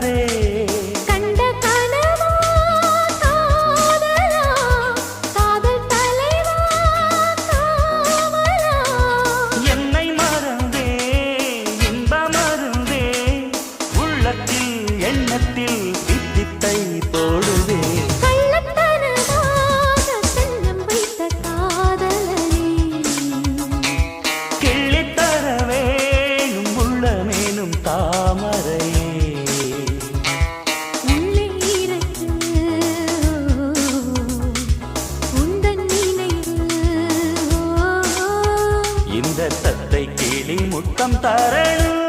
மறந்தே கண்ட கனவா காதலா காதல் தலைவா காவலா என்னை மறந்தே இன்ப மருந்தே உள்ளத்தில் எண்ணத்தில் தித்தித்தை போடுவே கள்ளத்தனமாக செல்லம் வைத்த காதலனே கிள்ளித்தர வேணும் உள்ளமேனும் தாமரையே உள்ளே இருக்கு உந்தன் நினைவு இந்த தத்தை கிளி முத்தம் தரணும்